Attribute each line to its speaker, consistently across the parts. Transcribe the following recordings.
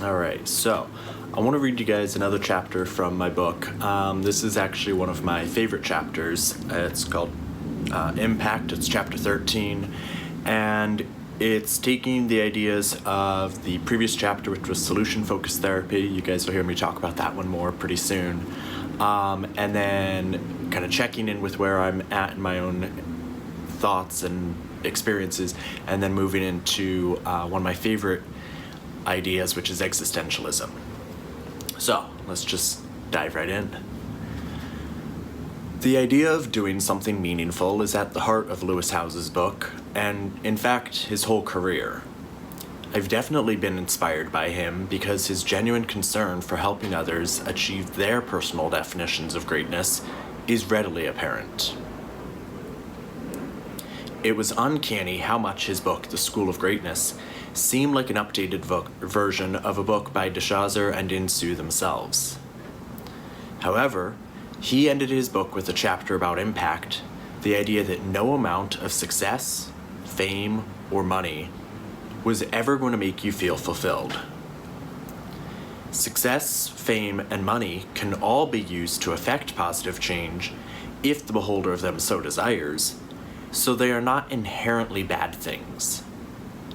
Speaker 1: All right, so I want to read you guys another chapter from my book. This is actually one of my favorite chapters. It's called Impact. It's chapter 13, and it's taking the ideas of the previous chapter, which was solution-focused therapy. You guys will hear me talk about that one more pretty soon. And then kind of checking in with where I'm at in my own thoughts and experiences, and then moving into one of my favorite ideas, which is existentialism. So let's just dive right in. The idea of doing something meaningful is at the heart of Lewis Howes's book, and in fact, his whole career. I've definitely been inspired by him because his genuine concern for helping others achieve their personal definitions of greatness is readily apparent. It was uncanny how much his book, The School of Greatness, seemed like an updated version of a book by DeShazer and Insoo themselves. However, he ended his book with a chapter about impact, the idea that no amount of success, fame, or money was ever going to make you feel fulfilled. Success, fame, and money can all be used to affect positive change if the beholder of them so desires, so they are not inherently bad things.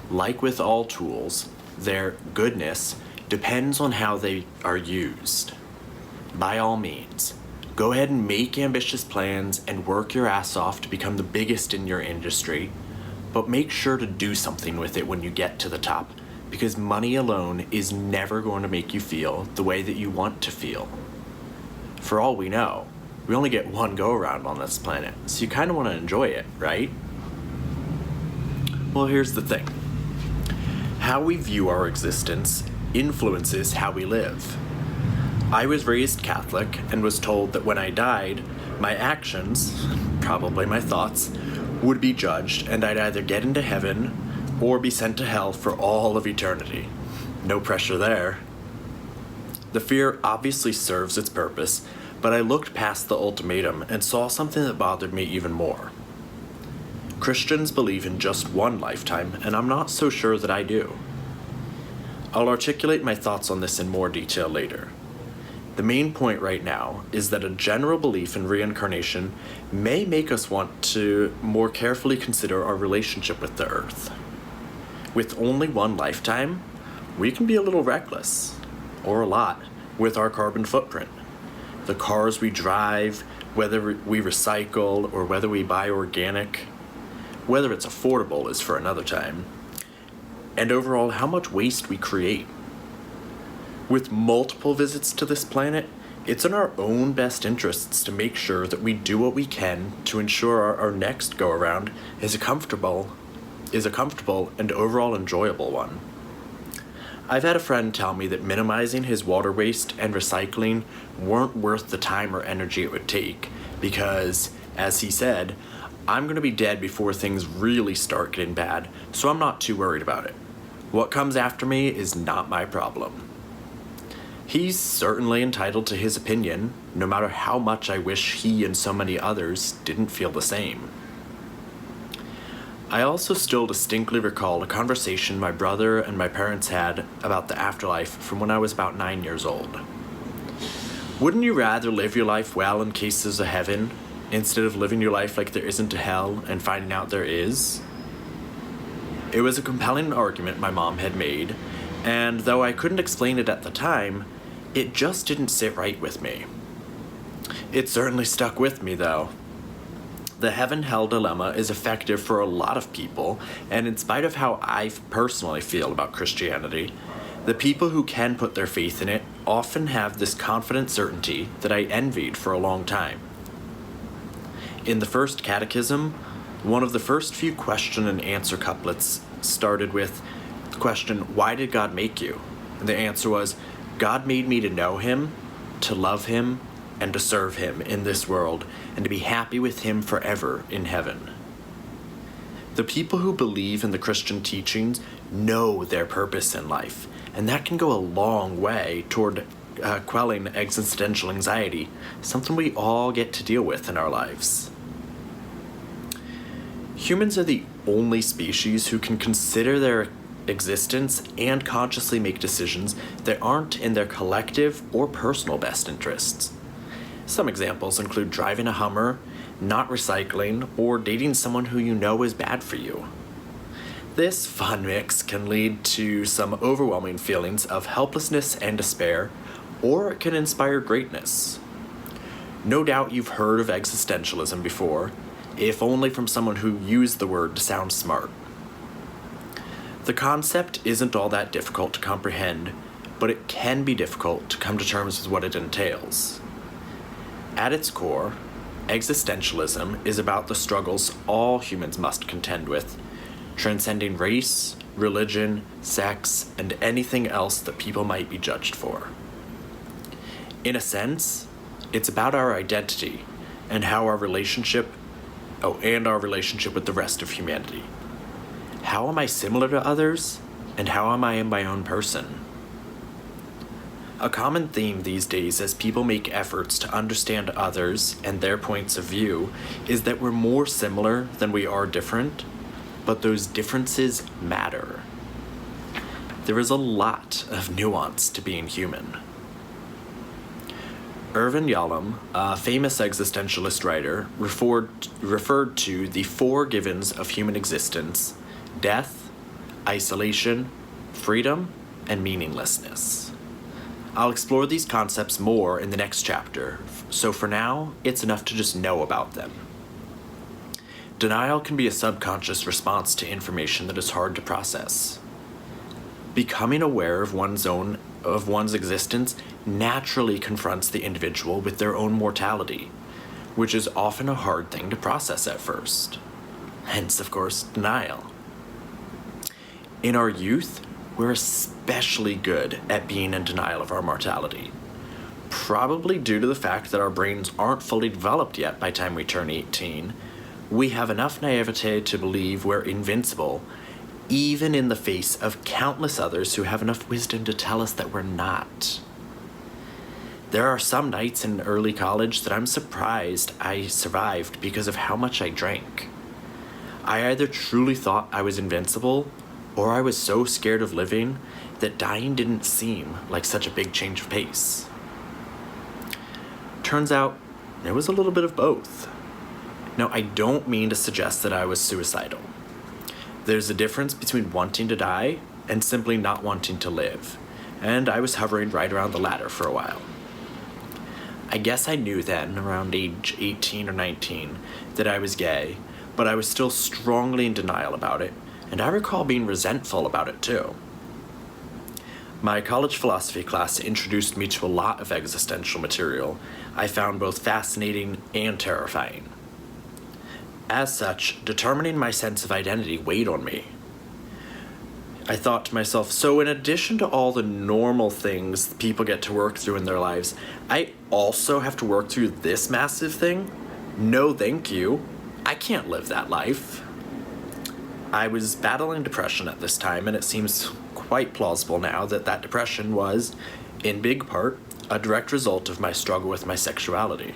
Speaker 1: Like with all tools, their goodness depends on how they are used. By all means, go ahead and make ambitious plans and work your ass off to become the biggest in your industry, but make sure to do something with it when you get to the top, because money alone is never going to make you feel the way that you want to feel. For all we know, we only get one go-around on this planet, so you kind of want to enjoy it, right? Well, here's the thing. How we view our existence influences how we live. I was raised Catholic and was told that when I died, my actions, probably my thoughts, would be judged, and I'd either get into heaven or be sent to hell for all of eternity. No pressure there. The fear obviously serves its purpose, but I looked past the ultimatum and saw something that bothered me even more. Christians believe in just one lifetime, and I'm not so sure that I do. I'll articulate my thoughts on this in more detail later. The main point right now is that a general belief in reincarnation may make us want to more carefully consider our relationship with the earth. With only one lifetime, we can be a little reckless, or a lot, with our carbon footprint. The cars we drive, whether we recycle or whether we buy organic, whether it's affordable is for another time, and overall how much waste we create. With multiple visits to this planet, it's in our own best interests to make sure that we do what we can to ensure our next go-around is a comfortable and overall enjoyable one. I've had a friend tell me that minimizing his water waste and recycling weren't worth the time or energy it would take because, as he said, I'm going to be dead before things really start getting bad, so I'm not too worried about it. What comes after me is not my problem. He's certainly entitled to his opinion, no matter how much I wish he and so many others didn't feel the same. I also still distinctly recall a conversation my brother and my parents had about the afterlife from when I was about 9 years old. Wouldn't you rather live your life well in case there's a heaven, instead of living your life like there isn't a hell and finding out there is? It was a compelling argument my mom had made, and though I couldn't explain it at the time, it just didn't sit right with me. It certainly stuck with me, though. The heaven-hell dilemma is effective for a lot of people, and in spite of how I personally feel about Christianity, the people who can put their faith in it often have this confident certainty that I envied for a long time. In the first catechism, one of the first few question and answer couplets started with the question, "Why did God make you?" And the answer was, "God made me to know him, to love him, and to serve him in this world, and to be happy with him forever in heaven." The people who believe in the Christian teachings know their purpose in life, and that can go a long way toward quelling existential anxiety, something we all get to deal with in our lives. Humans are the only species who can consider their existence and consciously make decisions that aren't in their collective or personal best interests. Some examples include driving a Hummer, not recycling, or dating someone who you know is bad for you. This fun mix can lead to some overwhelming feelings of helplessness and despair, or it can inspire greatness. No doubt you've heard of existentialism before, if only from someone who used the word to sound smart. The concept isn't all that difficult to comprehend, but it can be difficult to come to terms with what it entails. At its core, existentialism is about the struggles all humans must contend with, transcending race, religion, sex, and anything else that people might be judged for. In a sense, it's about our identity and how our relationship with the rest of humanity. How am I similar to others, and how am I in my own person? A common theme these days as people make efforts to understand others and their points of view is that we're more similar than we are different, but those differences matter. There is a lot of nuance to being human. Irvin Yalom, a famous existentialist writer, referred to the four givens of human existence: death, isolation, freedom, and meaninglessness. I'll explore these concepts more in the next chapter, so for now, it's enough to just know about them. Denial can be a subconscious response to information that is hard to process. Becoming aware of one's existence naturally confronts the individual with their own mortality, which is often a hard thing to process at first. Hence, of course, denial. In our youth, we're especially good at being in denial of our mortality, probably due to the fact that our brains aren't fully developed yet by the time we turn 18. We have enough naivete to believe we're invincible, even in the face of countless others who have enough wisdom to tell us that we're not. There are some nights in early college that I'm surprised I survived because of how much I drank. I either truly thought I was invincible, or I was so scared of living that dying didn't seem like such a big change of pace. Turns out, it was a little bit of both. Now, I don't mean to suggest that I was suicidal. There's a difference between wanting to die and simply not wanting to live, and I was hovering right around the latter for a while. I guess I knew then, around age 18 or 19, that I was gay, but I was still strongly in denial about it, and I recall being resentful about it too. My college philosophy class introduced me to a lot of existential material I found both fascinating and terrifying. As such, determining my sense of identity weighed on me. I thought to myself, so in addition to all the normal things people get to work through in their lives, I also have to work through this massive thing? No thank you. I can't live that life. I was battling depression at this time, and it seems quite plausible now that that depression was, in big part, a direct result of my struggle with my sexuality.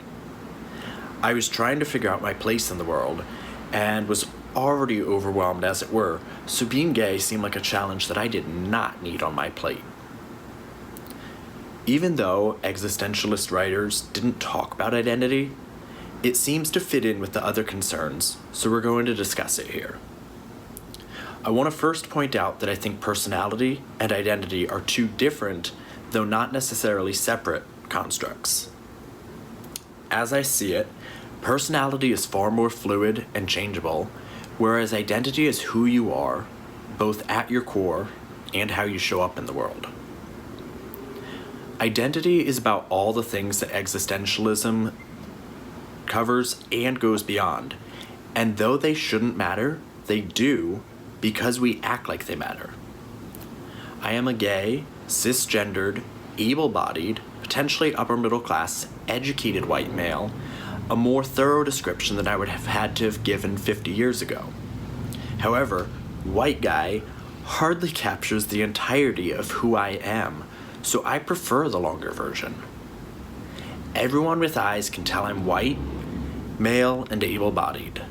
Speaker 1: I was trying to figure out my place in the world, and was already overwhelmed as it were, so being gay seemed like a challenge that I did not need on my plate. Even though existentialist writers didn't talk about identity, it seems to fit in with the other concerns, so we're going to discuss it here. I want to first point out that I think personality and identity are two different, though not necessarily separate, constructs. As I see it, personality is far more fluid and changeable, whereas identity is who you are, both at your core and how you show up in the world. Identity is about all the things that existentialism covers and goes beyond, and though they shouldn't matter, they do, because we act like they matter. I am a gay, cisgendered, able-bodied, potentially upper-middle-class, educated white male, a more thorough description than I would have had to have given 50 years ago. However, white guy hardly captures the entirety of who I am, so I prefer the longer version. Everyone with eyes can tell I'm white, male, and able-bodied.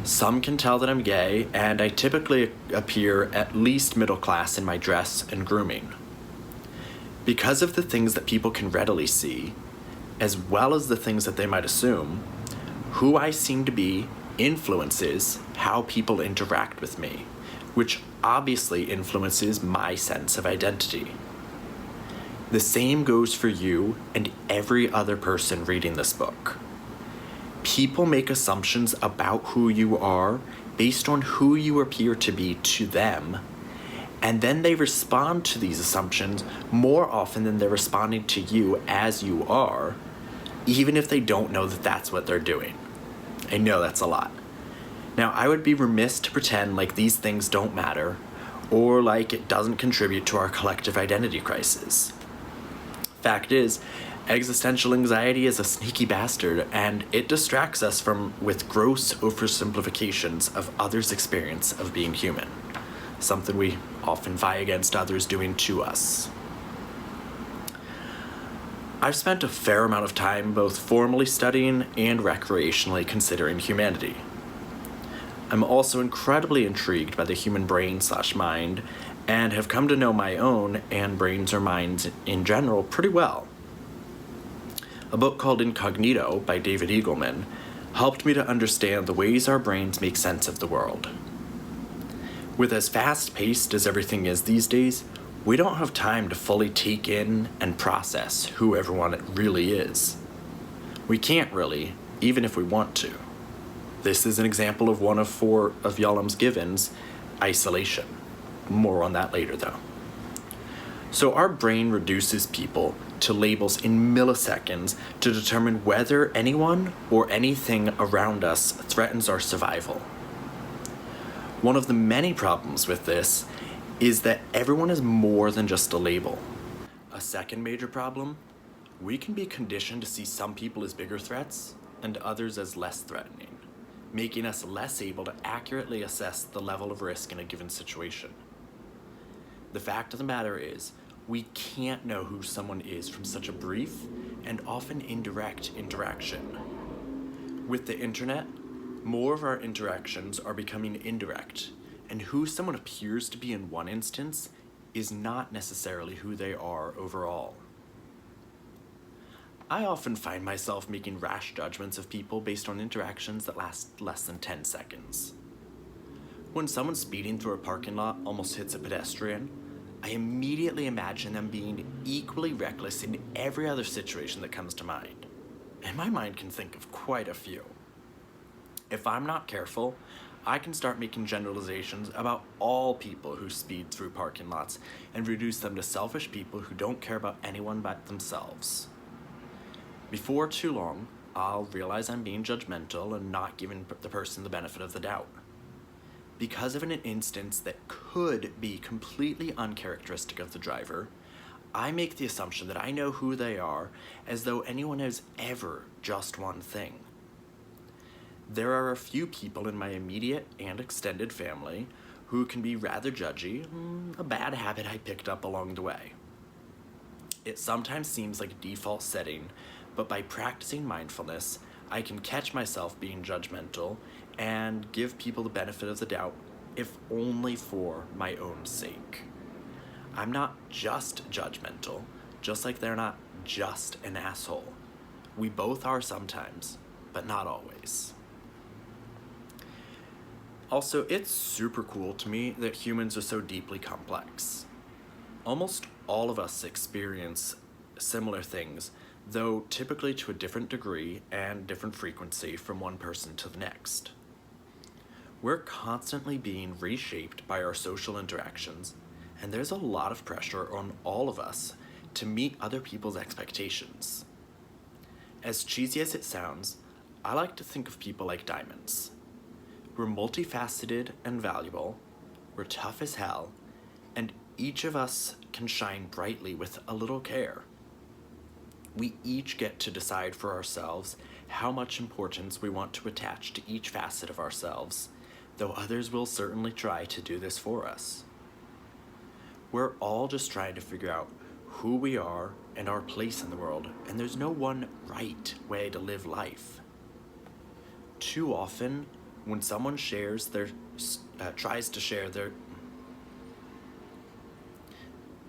Speaker 1: Some can tell that I'm gay, and I typically appear at least middle class in my dress and grooming. Because of the things that people can readily see, as well as the things that they might assume, who I seem to be influences how people interact with me, which obviously influences my sense of identity. The same goes for you and every other person reading this book. People make assumptions about who you are based on who you appear to be to them, and then they respond to these assumptions more often than they're responding to you as you are, even if they don't know that that's what they're doing. I know that's a lot. Now, I would be remiss to pretend like these things don't matter, or like it doesn't contribute to our collective identity crisis. Fact is, existential anxiety is a sneaky bastard, and it distracts us with gross oversimplifications of others' experience of being human, something we often vie against others doing to us. I've spent a fair amount of time both formally studying and recreationally considering humanity. I'm also incredibly intrigued by the human brain/mind, and have come to know my own and brains or minds in general pretty well. A book called Incognito by David Eagleman helped me to understand the ways our brains make sense of the world. With as fast-paced as everything is these days, we don't have time to fully take in and process who everyone really is. We can't really, even if we want to. This is an example of one of 4 of Yolam's givens, isolation. More on that later, though. So our brain reduces people to labels in milliseconds to determine whether anyone or anything around us threatens our survival. One of the many problems with this is that everyone is more than just a label. A second major problem, we can be conditioned to see some people as bigger threats and others as less threatening, making us less able to accurately assess the level of risk in a given situation. The fact of the matter is, we can't know who someone is from such a brief and often indirect interaction. With the internet, more of our interactions are becoming indirect, and who someone appears to be in one instance is not necessarily who they are overall. I often find myself making rash judgments of people based on interactions that last less than 10 seconds. When someone speeding through a parking lot almost hits a pedestrian, I immediately imagine them being equally reckless in every other situation that comes to mind. And my mind can think of quite a few. If I'm not careful, I can start making generalizations about all people who speed through parking lots and reduce them to selfish people who don't care about anyone but themselves. Before too long, I'll realize I'm being judgmental and not giving the person the benefit of the doubt. Because of an instance that could be completely uncharacteristic of the driver, I make the assumption that I know who they are as though anyone is ever just one thing. There are a few people in my immediate and extended family who can be rather judgy, a bad habit I picked up along the way. It sometimes seems like a default setting, but by practicing mindfulness, I can catch myself being judgmental and give people the benefit of the doubt, if only for my own sake. I'm not just judgmental, just like they're not just an asshole. We both are sometimes, but not always. Also, it's super cool to me that humans are so deeply complex. Almost all of us experience similar things, though typically to a different degree and different frequency from one person to the next. We're constantly being reshaped by our social interactions, and there's a lot of pressure on all of us to meet other people's expectations. As cheesy as it sounds, I like to think of people like diamonds. We're multifaceted and valuable, we're tough as hell, and each of us can shine brightly with a little care. We each get to decide for ourselves how much importance we want to attach to each facet of ourselves, though others will certainly try to do this for us. We're all just trying to figure out who we are and our place in the world, and there's no one right way to live life. Too often, when someone shares their, tries to share their,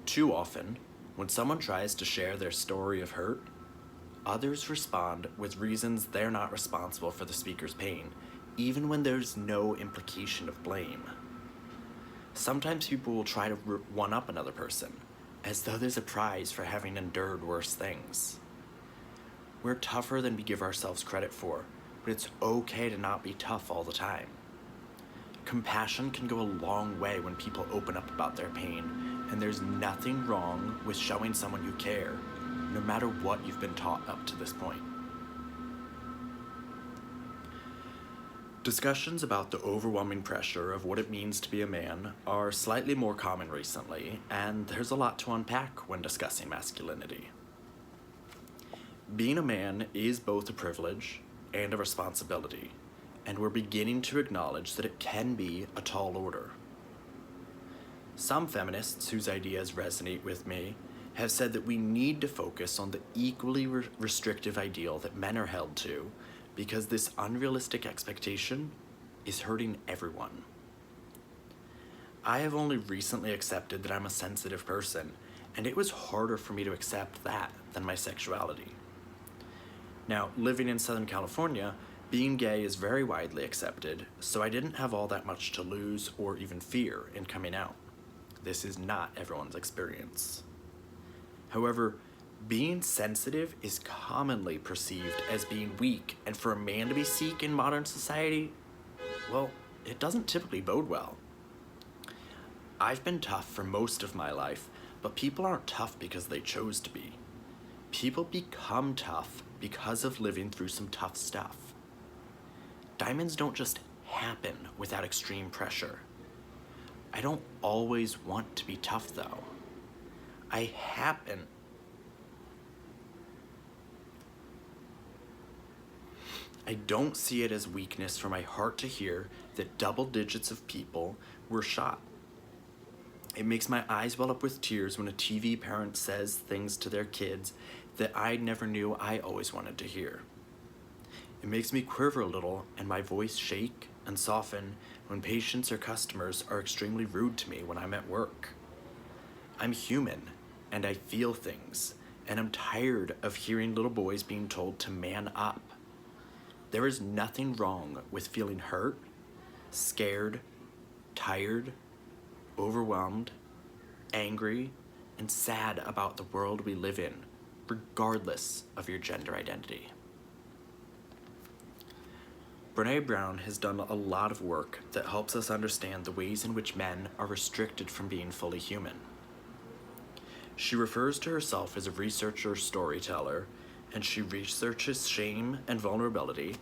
Speaker 1: too often, when someone tries to share their story of hurt, others respond with reasons they're not responsible for the speaker's pain, even when there's no implication of blame. Sometimes people will try to one-up another person, as though there's a prize for having endured worse things. We're tougher than we give ourselves credit for, but it's okay to not be tough all the time. Compassion can go a long way when people open up about their pain, and there's nothing wrong with showing someone you care, no matter what you've been taught up to this point. Discussions about the overwhelming pressure of what it means to be a man are slightly more common recently, and there's a lot to unpack when discussing masculinity. Being a man is both a privilege and a responsibility, and we're beginning to acknowledge that it can be a tall order. Some feminists whose ideas resonate with me have said that we need to focus on the equally restrictive ideal that men are held to, because this unrealistic expectation is hurting everyone. I have only recently accepted that I'm a sensitive person, and it was harder for me to accept that than my sexuality. Now, living in Southern California, being gay is very widely accepted, so I didn't have all that much to lose or even fear in coming out. This is not everyone's experience. However, being sensitive is commonly perceived as being weak, and for a man to be Sikh in modern society, well, it doesn't typically bode well. I've been tough for most of my life, but people aren't tough because they chose to be. People become tough because of living through some tough stuff. Diamonds don't just happen without extreme pressure. I don't always want to be tough, though. I don't see it as weakness for my heart to hear that double digits of people were shot. It makes my eyes well up with tears when a TV parent says things to their kids that I never knew I always wanted to hear. It makes me quiver a little and my voice shake and soften when patients or customers are extremely rude to me when I'm at work. I'm human, and I feel things, and I'm tired of hearing little boys being told to man up. There is nothing wrong with feeling hurt, scared, tired, overwhelmed, angry, and sad about the world we live in, regardless of your gender identity. Brené Brown has done a lot of work that helps us understand the ways in which men are restricted from being fully human. She refers to herself as a researcher storyteller, and she researches shame and vulnerability,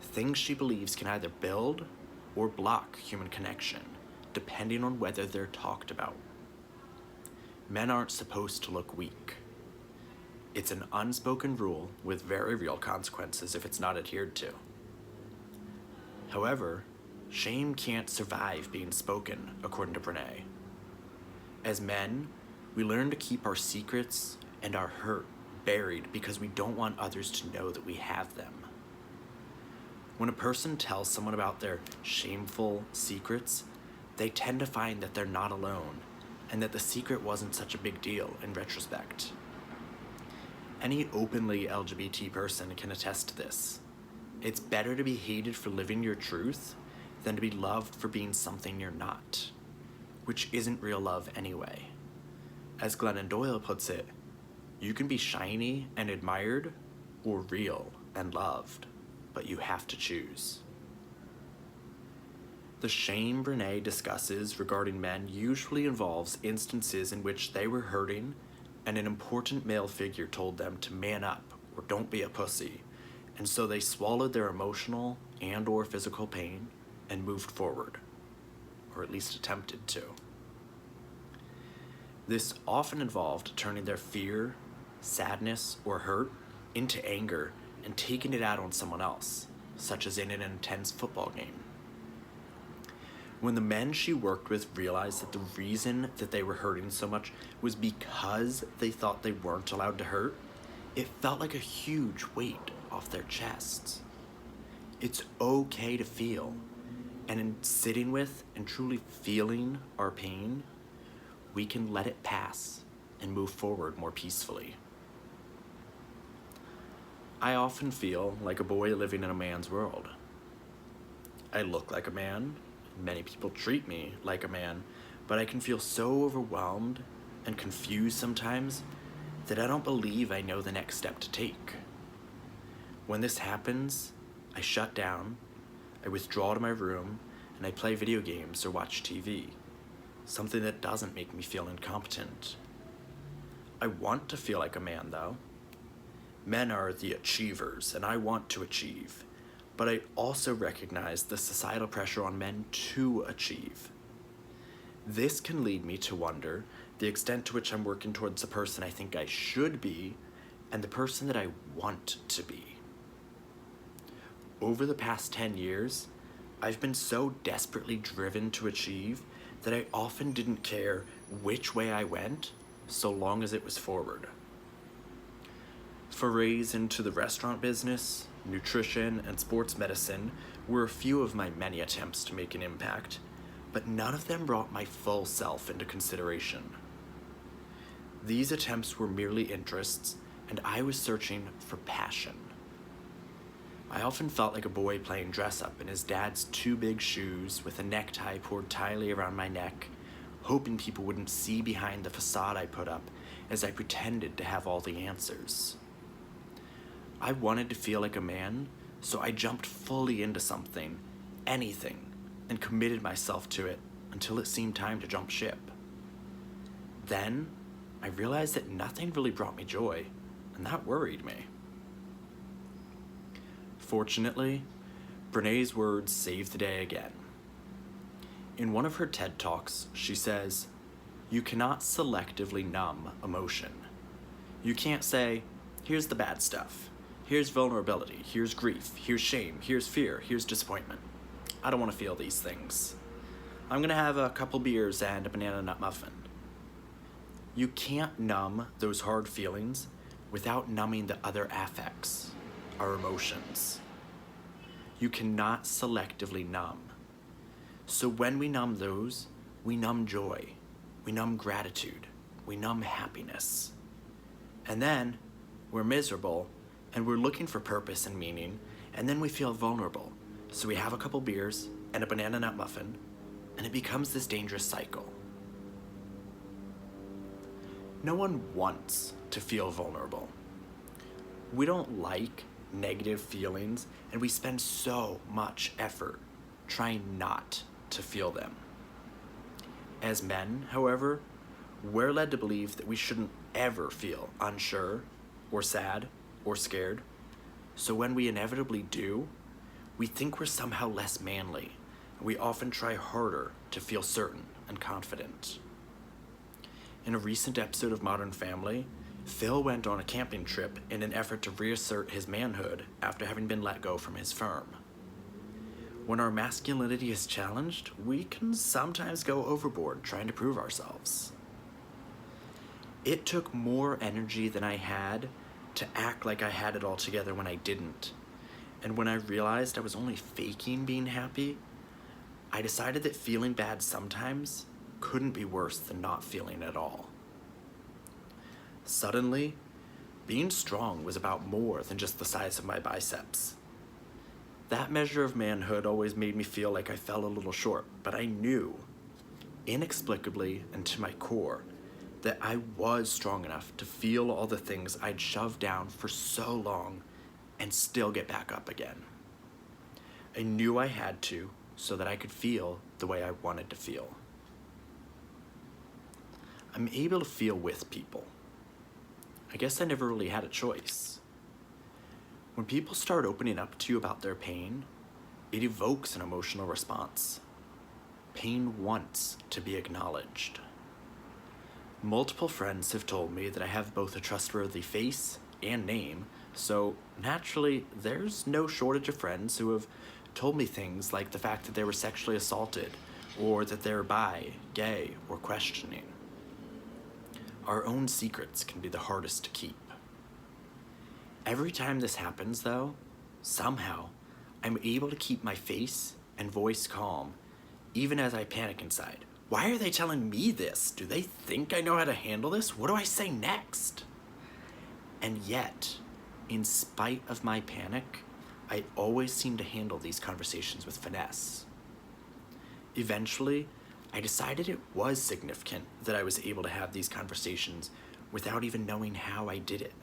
Speaker 1: things she believes can either build or block human connection, depending on whether they're talked about. Men aren't supposed to look weak. It's an unspoken rule with very real consequences if it's not adhered to. However, shame can't survive being spoken, according to Brené. As men, we learn to keep our secrets and our hurt buried because we don't want others to know that we have them. When a person tells someone about their shameful secrets, they tend to find that they're not alone and that the secret wasn't such a big deal in retrospect. Any openly LGBT person can attest to this. It's better to be hated for living your truth than to be loved for being something you're not, which isn't real love anyway. As Glennon Doyle puts it, you can be shiny and admired or real and loved, but you have to choose. The shame Brené discusses regarding men usually involves instances in which they were hurting and an important male figure told them to man up or don't be a pussy, and so they swallowed their emotional and or physical pain and moved forward, or at least attempted to. This often involved turning their fear, sadness, or hurt into anger and taking it out on someone else, such as in an intense football game. When the men she worked with realized that the reason that they were hurting so much was because they thought they weren't allowed to hurt, it felt like a huge weight off their chests. It's okay to feel. And in sitting with and truly feeling our pain, we can let it pass and move forward more peacefully. I often feel like a boy living in a man's world. I look like a man, many people treat me like a man, but I can feel so overwhelmed and confused sometimes that I don't believe I know the next step to take. When this happens, I shut down, I withdraw to my room, and I play video games or watch TV, something that doesn't make me feel incompetent. I want to feel like a man, though. Men are the achievers, and I want to achieve, but I also recognize the societal pressure on men to achieve. This can lead me to wonder the extent to which I'm working towards the person I think I should be and the person that I want to be. Over the past 10 years, I've been so desperately driven to achieve that I often didn't care which way I went so long as it was forward. Forays into the restaurant business, nutrition, and sports medicine were a few of my many attempts to make an impact, but none of them brought my full self into consideration. These attempts were merely interests, and I was searching for passion. I often felt like a boy playing dress-up in his dad's two big shoes with a necktie poured tightly around my neck, hoping people wouldn't see behind the facade I put up as I pretended to have all the answers. I wanted to feel like a man, so I jumped fully into something, anything, and committed myself to it until it seemed time to jump ship. Then, I realized that nothing really brought me joy, and that worried me. Fortunately, Brené's words saved the day again. In one of her TED Talks, she says, "You cannot selectively numb emotion. You can't say, here's the bad stuff. Here's vulnerability, here's grief, here's shame, here's fear, here's disappointment. I don't want to feel these things. I'm going to have a couple beers and a banana nut muffin." You can't numb those hard feelings without numbing the other affects, our emotions. You cannot selectively numb. So when we numb those, we numb joy, we numb gratitude, we numb happiness. And then we're miserable and we're looking for purpose and meaning, and then we feel vulnerable. So we have a couple beers and a banana nut muffin, and it becomes this dangerous cycle. No one wants to feel vulnerable. We don't like negative feelings, and we spend so much effort trying not to feel them. As men, however, we're led to believe that we shouldn't ever feel unsure or sad or scared. So when we inevitably do, we think we're somehow less manly, and we often try harder to feel certain and confident. In a recent episode of Modern Family, Phil went on a camping trip in an effort to reassert his manhood after having been let go from his firm. When our masculinity is challenged, we can sometimes go overboard trying to prove ourselves. It took more energy than I had to act like I had it all together when I didn't. And when I realized I was only faking being happy, I decided that feeling bad sometimes couldn't be worse than not feeling at all. Suddenly, being strong was about more than just the size of my biceps. That measure of manhood always made me feel like I fell a little short, but I knew, inexplicably and to my core, that I was strong enough to feel all the things I'd shoved down for so long and still get back up again. I knew I had to so that I could feel the way I wanted to feel. I'm able to feel with people. I guess I never really had a choice. When people start opening up to you about their pain, it evokes an emotional response. Pain wants to be acknowledged. Multiple friends have told me that I have both a trustworthy face and name, so naturally, there's no shortage of friends who have told me things like the fact that they were sexually assaulted, or that they're bi, gay, or questioning. Our own secrets can be the hardest to keep. Every time this happens, though, somehow, I'm able to keep my face and voice calm, even as I panic inside. Why are they telling me this? Do they think I know how to handle this? What do I say next? And yet, in spite of my panic, I always seem to handle these conversations with finesse. Eventually, I decided it was significant that I was able to have these conversations without even knowing how I did it.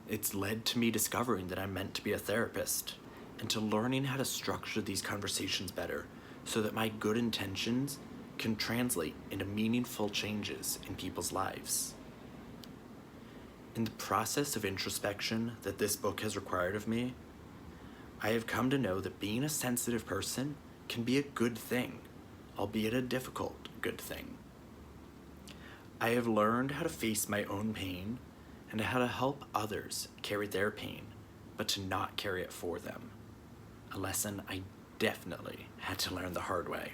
Speaker 1: It's led to me discovering that I'm meant to be a therapist and to learning how to structure these conversations better so that my good intentions can translate into meaningful changes in people's lives. In the process of introspection that this book has required of me, I have come to know that being a sensitive person can be a good thing, albeit a difficult good thing. I have learned how to face my own pain and how to help others carry their pain, but to not carry it for them. A lesson I definitely had to learn the hard way.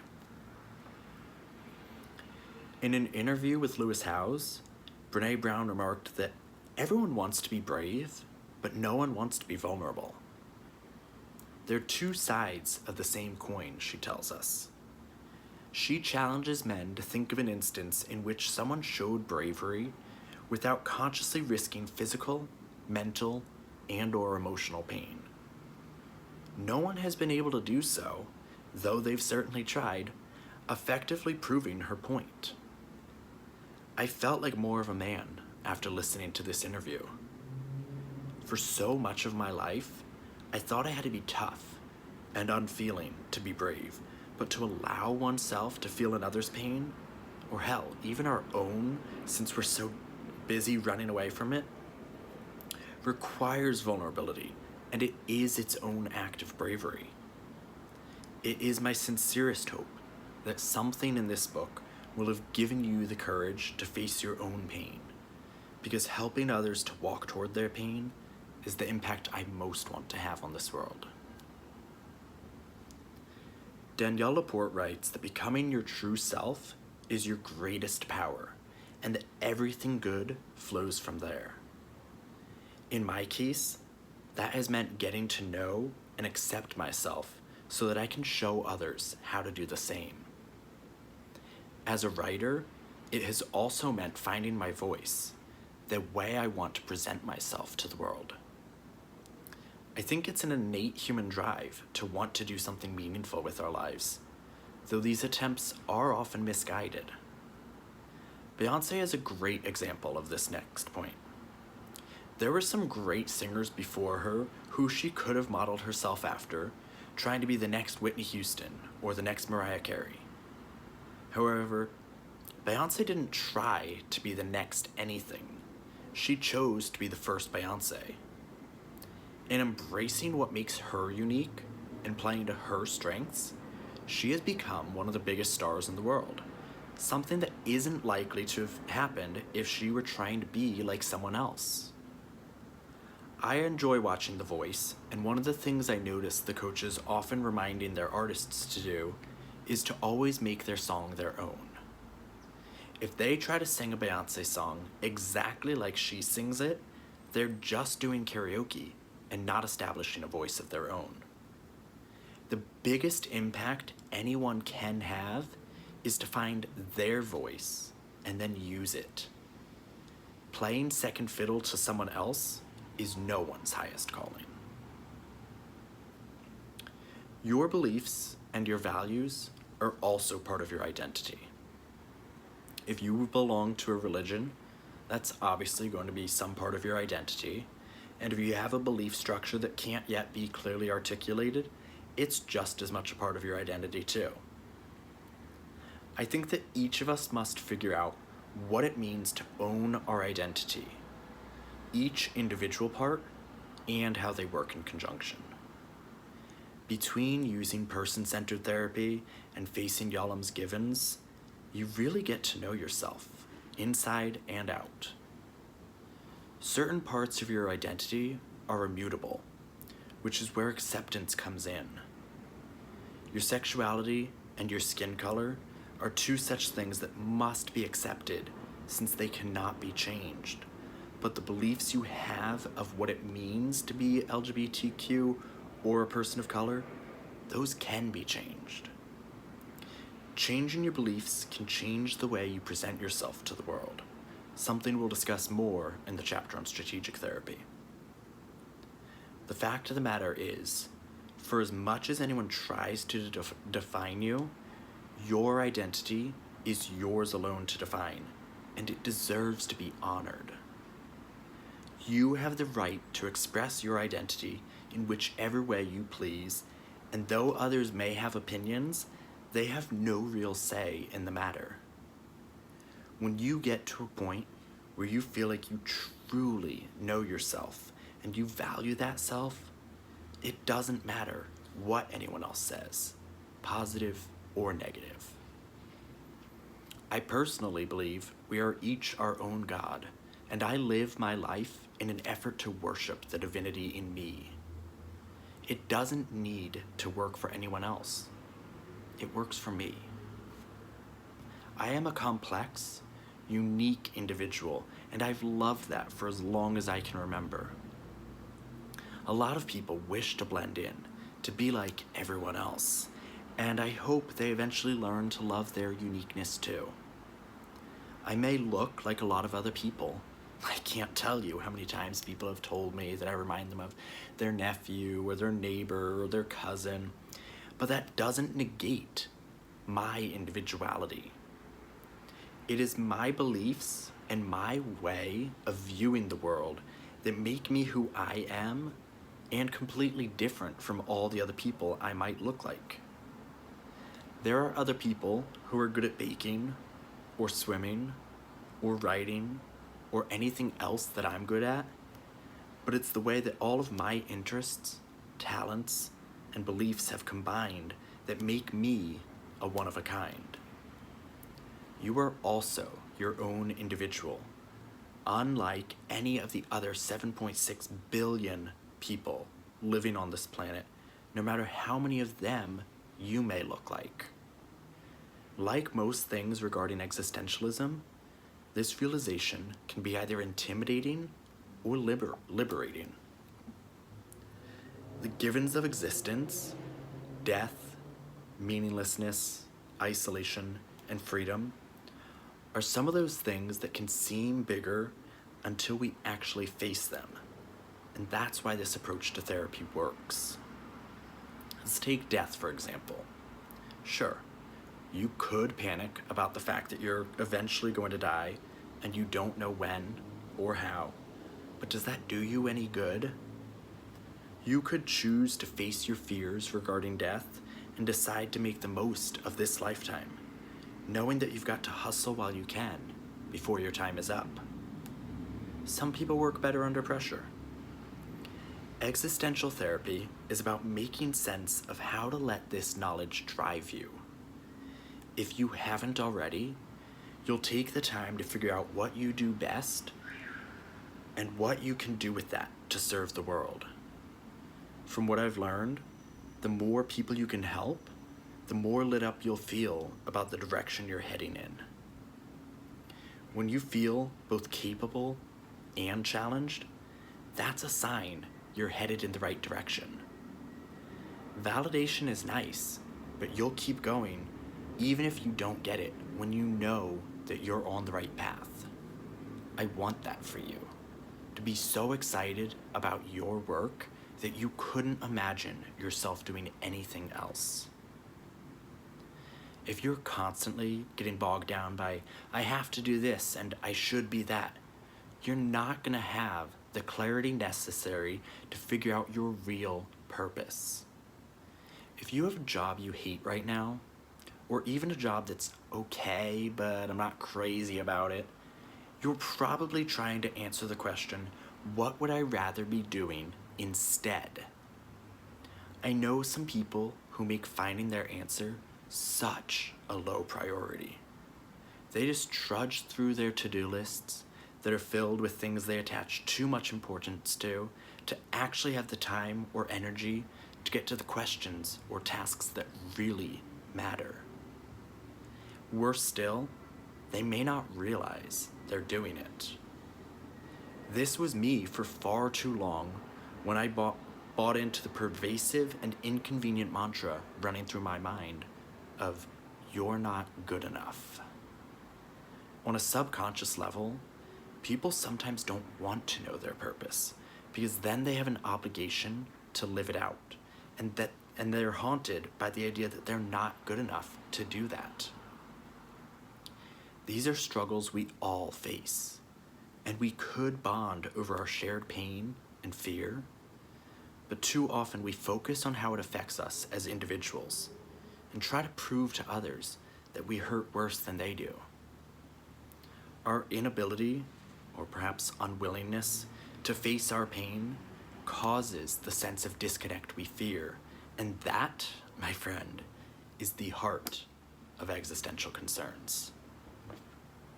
Speaker 1: In an interview with Lewis Howes, Brené Brown remarked that everyone wants to be brave, but no one wants to be vulnerable. They're two sides of the same coin, she tells us. She challenges men to think of an instance in which someone showed bravery without consciously risking physical, mental, and/or emotional pain. No one has been able to do so, though they've certainly tried, effectively proving her point. I felt like more of a man after listening to this interview. For so much of my life, I thought I had to be tough and unfeeling to be brave, but to allow oneself to feel another's pain, or hell, even our own, since we're so busy running away from it, requires vulnerability, and it is its own act of bravery. It is my sincerest hope that something in this book will have given you the courage to face your own pain, because helping others to walk toward their pain is the impact I most want to have on this world. Danielle Laporte writes that becoming your true self is your greatest power, and that everything good flows from there. In my case, that has meant getting to know and accept myself so that I can show others how to do the same. As a writer, it has also meant finding my voice, the way I want to present myself to the world. I think it's an innate human drive to want to do something meaningful with our lives, though these attempts are often misguided. Beyoncé is a great example of this next point. There were some great singers before her who she could have modeled herself after, trying to be the next Whitney Houston or the next Mariah Carey. However, Beyoncé didn't try to be the next anything. She chose to be the first Beyoncé. In embracing what makes her unique and playing to her strengths, she has become one of the biggest stars in the world, something that isn't likely to have happened if she were trying to be like someone else. I enjoy watching The Voice, and one of the things I notice the coaches often reminding their artists to do is to always make their song their own. If they try to sing a Beyoncé song exactly like she sings it, they're just doing karaoke and not establishing a voice of their own. The biggest impact anyone can have is to find their voice and then use it. Playing second fiddle to someone else is no one's highest calling. Your beliefs and your values are also part of your identity. If you belong to a religion, that's obviously going to be some part of your identity. And if you have a belief structure that can't yet be clearly articulated, it's just as much a part of your identity too. I think that each of us must figure out what it means to own our identity, each individual part, and how they work in conjunction. Between using person-centered therapy and facing Yolam's givens, you really get to know yourself, inside and out. Certain parts of your identity are immutable, which is where acceptance comes in. Your sexuality and your skin color are two such things that must be accepted since they cannot be changed. But the beliefs you have of what it means to be LGBTQ or a person of color, those can be changed. Changing your beliefs can change the way you present yourself to the world, something we'll discuss more in the chapter on strategic therapy. The fact of the matter is, for as much as anyone tries to define you, your identity is yours alone to define, and it deserves to be honored. You have the right to express your identity in whichever way you please, and though others may have opinions, they have no real say in the matter. When you get to a point where you feel like you truly know yourself and you value that self, it doesn't matter what anyone else says, positive or negative. I personally believe we are each our own God, and I live my life in an effort to worship the divinity in me. It doesn't need to work for anyone else. It works for me. I am a complex, unique individual, and I've loved that for as long as I can remember. A lot of people wish to blend in, to be like everyone else, and I hope they eventually learn to love their uniqueness too. I may look like a lot of other people. I can't tell you how many times people have told me that I remind them of their nephew or their neighbor or their cousin, but that doesn't negate my individuality. It is my beliefs and my way of viewing the world that make me who I am and completely different from all the other people I might look like. There are other people who are good at baking or swimming or writing or anything else that I'm good at, but it's the way that all of my interests, talents, and beliefs have combined that make me a one of a kind. You are also your own individual, unlike any of the other 7.6 billion people living on this planet, no matter how many of them you may look like. Like most things regarding existentialism, this realization can be either intimidating or liberating. The givens of existence, death, meaninglessness, isolation, and freedom are some of those things that can seem bigger until we actually face them. And that's why this approach to therapy works. Let's take death, for example. Sure, you could panic about the fact that you're eventually going to die and you don't know when or how, but does that do you any good? You could choose to face your fears regarding death and decide to make the most of this lifetime, knowing that you've got to hustle while you can before your time is up. Some people work better under pressure. Existential therapy is about making sense of how to let this knowledge drive you. If you haven't already, you'll take the time to figure out what you do best and what you can do with that to serve the world. From what I've learned, the more people you can help, the more lit up you'll feel about the direction you're heading in. When you feel both capable and challenged, that's a sign you're headed in the right direction. Validation is nice, but you'll keep going even if you don't get it when you know that you're on the right path. I want that for you, to be so excited about your work that you couldn't imagine yourself doing anything else. If you're constantly getting bogged down by, I have to do this and I should be that, you're not gonna have the clarity necessary to figure out your real purpose. If you have a job you hate right now, or even a job that's okay, but I'm not crazy about it, you're probably trying to answer the question, what would I rather be doing instead? I know some people who make finding their answer such a low priority. They just trudge through their to-do lists that are filled with things they attach too much importance to actually have the time or energy to get to the questions or tasks that really matter. Worse still, they may not realize they're doing it. This was me for far too long when I bought into the pervasive and inconvenient mantra running through my mind of, "You're not good enough." On a subconscious level, people sometimes don't want to know their purpose because then they have an obligation to live it out, and they're haunted by the idea that they're not good enough to do that. These are struggles we all face, and we could bond over our shared pain and fear, but too often we focus on how it affects us as individuals and try to prove to others that we hurt worse than they do. Our inability, or perhaps unwillingness, to face our pain causes the sense of disconnect we fear, and that, my friend, is the heart of existential concerns.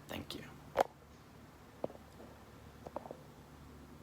Speaker 1: Thank you.